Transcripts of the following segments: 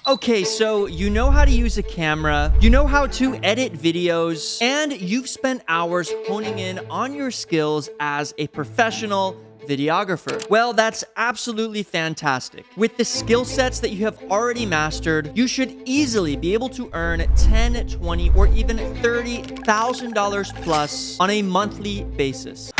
Okay, so you know how to use a camera, you know how to edit videos, and you've spent hours honing in on your skills as a professional videographer. Well, that's absolutely fantastic. With the skill sets that you have already mastered, you should easily be able to earn $10, $20, or even $30,000 plus on a monthly basis.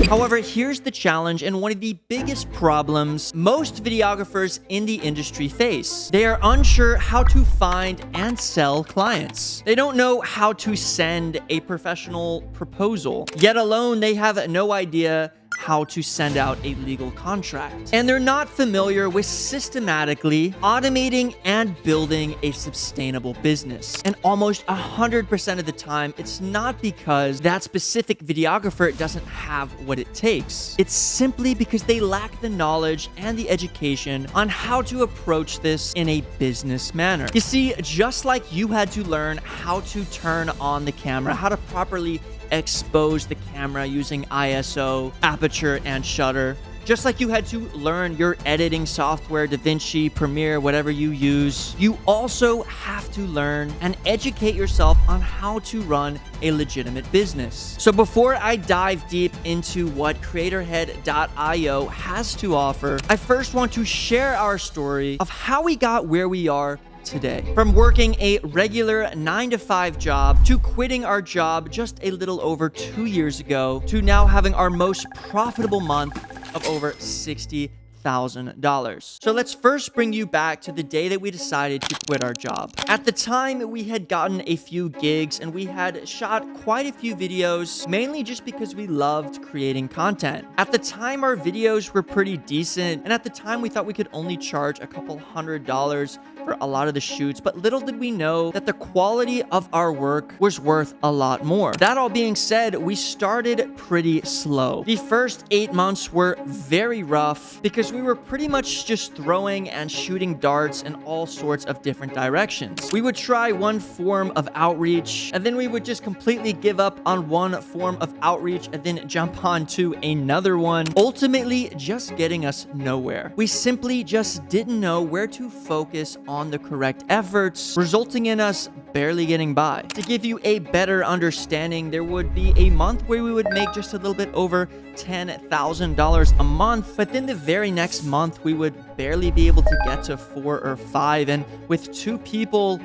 However, here's the challenge and one of the biggest problems most videographers in the industry face. They are unsure how to find and sell clients. They don't know how to send a professional proposal, yet alone they have no idea how to send out a legal contract. And they're not familiar with systematically automating and building a sustainable business. And almost 100% of the time, it's not because that specific videographer doesn't have what it takes. It's simply because they lack the knowledge and the education on how to approach this in a business manner. You see, just like you had to learn how to turn on the camera, how to properly expose the camera using ISO, aperture, and shutter. Just like you had to learn your editing software, DaVinci, Premiere, whatever you use, you also have to learn and educate yourself on how to run a legitimate business. So before I dive deep into what CreatorHead.io has to offer, I first want to share our story of how we got where we are today. From working a regular 9-to-5 job to quitting our job just a little over 2 years ago to now having our most profitable month of over $60,000. So let's first bring you back to the day that we decided to quit our job. At the time, we had gotten a few gigs and we had shot quite a few videos, mainly just because we loved creating content. At the time, our videos were pretty decent, and at the time, we thought we could only charge a couple $100 for a lot of the shoots, but little did we know that the quality of our work was worth a lot more. That all being said, we started pretty slow. The first 8 months were very rough because we were pretty much just throwing and shooting darts in all sorts of different directions. We would try one form of outreach, and then we would just completely give up on one form of outreach and then jump on to another one, ultimately just getting us nowhere. We simply just didn't know where to focus on the correct efforts, resulting in us barely getting by. To give you a better understanding, there would be a month where we would make just a little bit over $10,000 a month, but then the very next month we would barely be able to get to 4 or 5, and with 2 people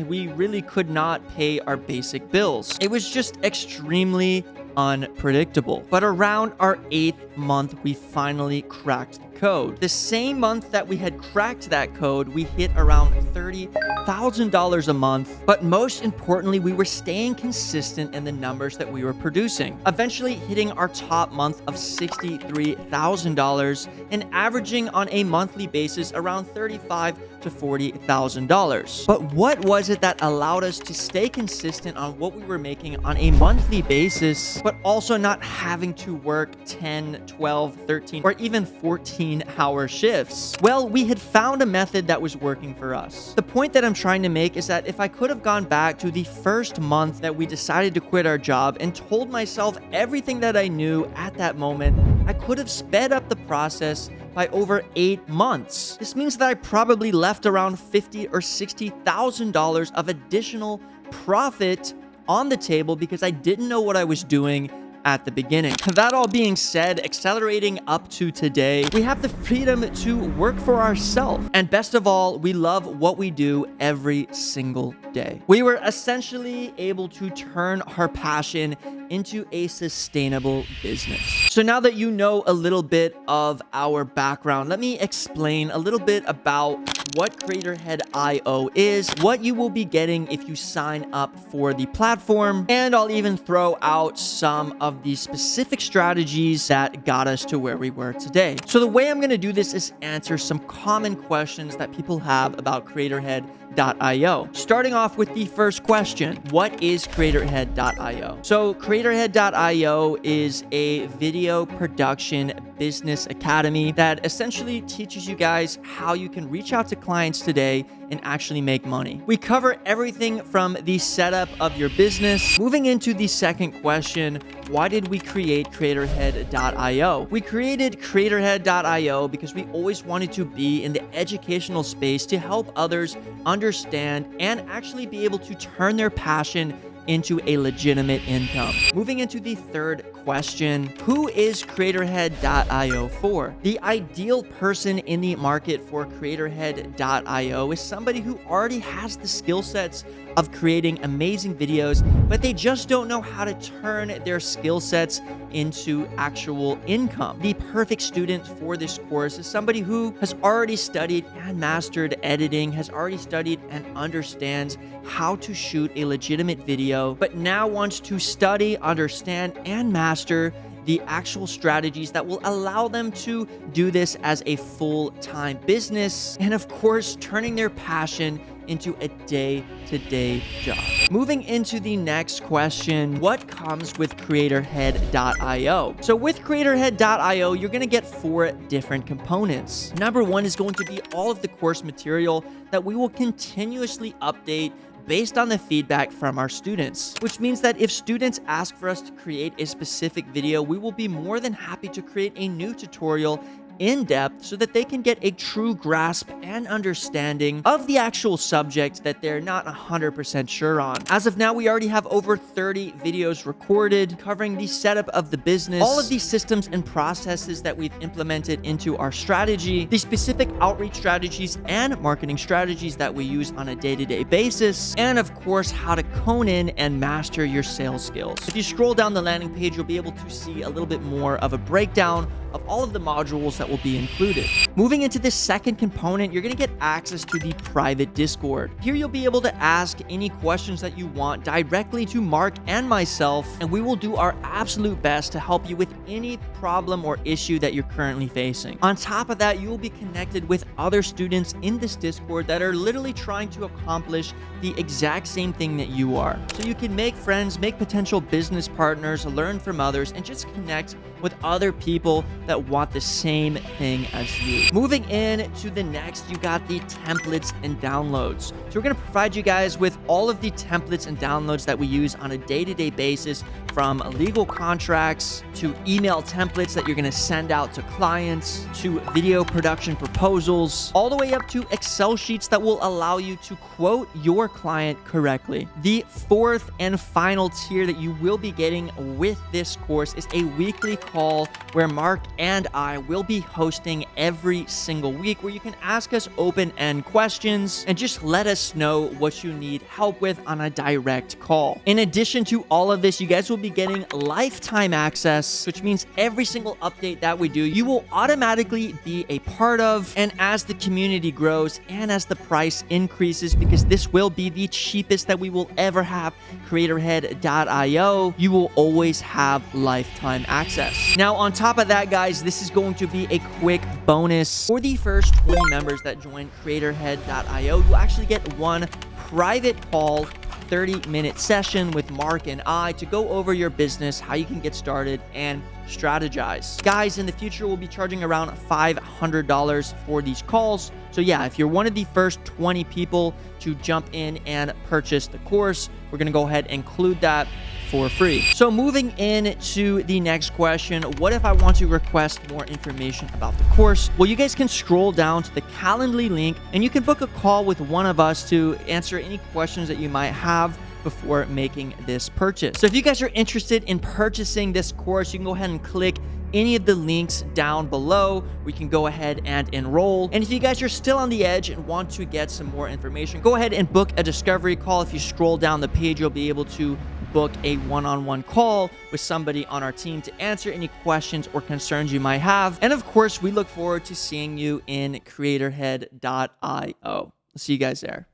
we really could not pay our basic bills. It was just extremely unpredictable. But around our 8th month, we finally cracked the code. The same month that we had cracked that code, we hit around $30,000 a month. But most importantly, we were staying consistent in the numbers that we were producing, eventually hitting our top month of $63,000 and averaging on a monthly basis around $35,000 to $40,000. But what was it that allowed us to stay consistent on what we were making on a monthly basis, but also not having to work 10, 12, 13, or even 14-hour shifts? Well, we had found a method that was working for us. The point that I'm trying to make is that if I could have gone back to the first month that we decided to quit our job and told myself everything that I knew at that moment, I could have sped up the process by over 8 months. This means that I probably left around $50,000 or $60,000 of additional profit on the table because I didn't know what I was doing at the beginning. That all being said, accelerating up to today, we have the freedom to work for ourselves. And best of all, we love what we do every single day. We were essentially able to turn our passion into a sustainable business. So now that you know a little bit of our background, let me explain a little bit about what CreatorHead.io is, what you will be getting if you sign up for the platform, and I'll even throw out some of the specific strategies that got us to where we were today. So the way I'm going to do this is answer some common questions that people have about CreatorHead.io. Starting off with the first question, what is CreatorHead.io? So CreatorHead.io is a video production business academy that essentially teaches you guys how you can reach out to clients today and actually make money. We cover everything from the setup of your business. Moving into the second question, why did we create creatorhead.io? We created creatorhead.io because we always wanted to be in the educational space to help others understand and actually be able to turn their passion into a legitimate income. Moving into the third question, who is creatorhead.io for? The ideal person in the market for creatorhead.io is somebody who already has the skill sets of creating amazing videos, but they just don't know how to turn their skill sets into actual income. The perfect student for this course is somebody who has already studied and mastered editing, has already studied and understands how to shoot a legitimate video, but now wants to study, understand, and master the actual strategies that will allow them to do this as a full-time business, and of course, turning their passion into a day-to-day job. Moving into the next question, what comes with creatorhead.io? So with creatorhead.io, you're going to get 4 different components. Number 1 is going to be all of the course material that we will continuously update based on the feedback from our students, which means that if students ask for us to create a specific video, we will be more than happy to create a new tutorial in depth so that they can get a true grasp and understanding of the actual subject that they're not 100% sure on. As of now, we already have over 30 videos recorded covering the setup of the business, all of these systems and processes that we've implemented into our strategy, the specific outreach strategies and marketing strategies that we use on a day-to-day basis, and of course, how to hone in and master your sales skills. If you scroll down the landing page, you'll be able to see a little bit more of a breakdown of all of the modules that will be included. Moving into the second component, you're going to get access to the private Discord. Here you'll be able to ask any questions that you want directly to Mark and myself, and we will do our absolute best to help you with any problem or issue that you're currently facing. On top of that, you will be connected with other students in this Discord that are literally trying to accomplish the exact same thing that you are. So you can make friends, make potential business partners, learn from others, and just connect with other people that want the same thing as you. Moving in to the next, you got the templates and downloads. So we're going to provide you guys with all of the templates and downloads that we use on a day-to-day basis, from legal contracts to email templates that you're going to send out to clients, to video production proposals, all the way up to Excel sheets that will allow you to quote your client correctly. The fourth and final tier that you will be getting with this course is a weekly call where Mark and I will be hosting every single week, where you can ask us open-end questions and just let us know what you need help with on a direct call. In addition to all of this, you guys will be getting lifetime access, which means every single update that we do, you will automatically be a part of. And as the community grows and as the price increases, because this will be the cheapest that we will ever have, creatorhead.io, you will always have lifetime access. Now, on top of that, guys, this is going to be a quick bonus. For the first 20 members that join creatorhead.io, you'll actually get one private call, 30-minute session with Mark and I to go over your business, how you can get started, and strategize. Guys, in the future, we'll be charging around $500 for these calls. So yeah, if you're one of the first 20 people to jump in and purchase the course, we're going to go ahead and include that for free. So moving in to the next question, what if I want to request more information about the course? Well, you guys can scroll down to the Calendly link and you can book a call with one of us to answer any questions that you might have before making this purchase. So if you guys are interested in purchasing this course, you can go ahead and click any of the links down below. We can go ahead and enroll. And if you guys are still on the edge and want to get some more information, go ahead and book a discovery call. If you scroll down the page, you'll be able to book a one-on-one call with somebody on our team to answer any questions or concerns you might have. And of course, we look forward to seeing you in creatorhead.io. See you guys there.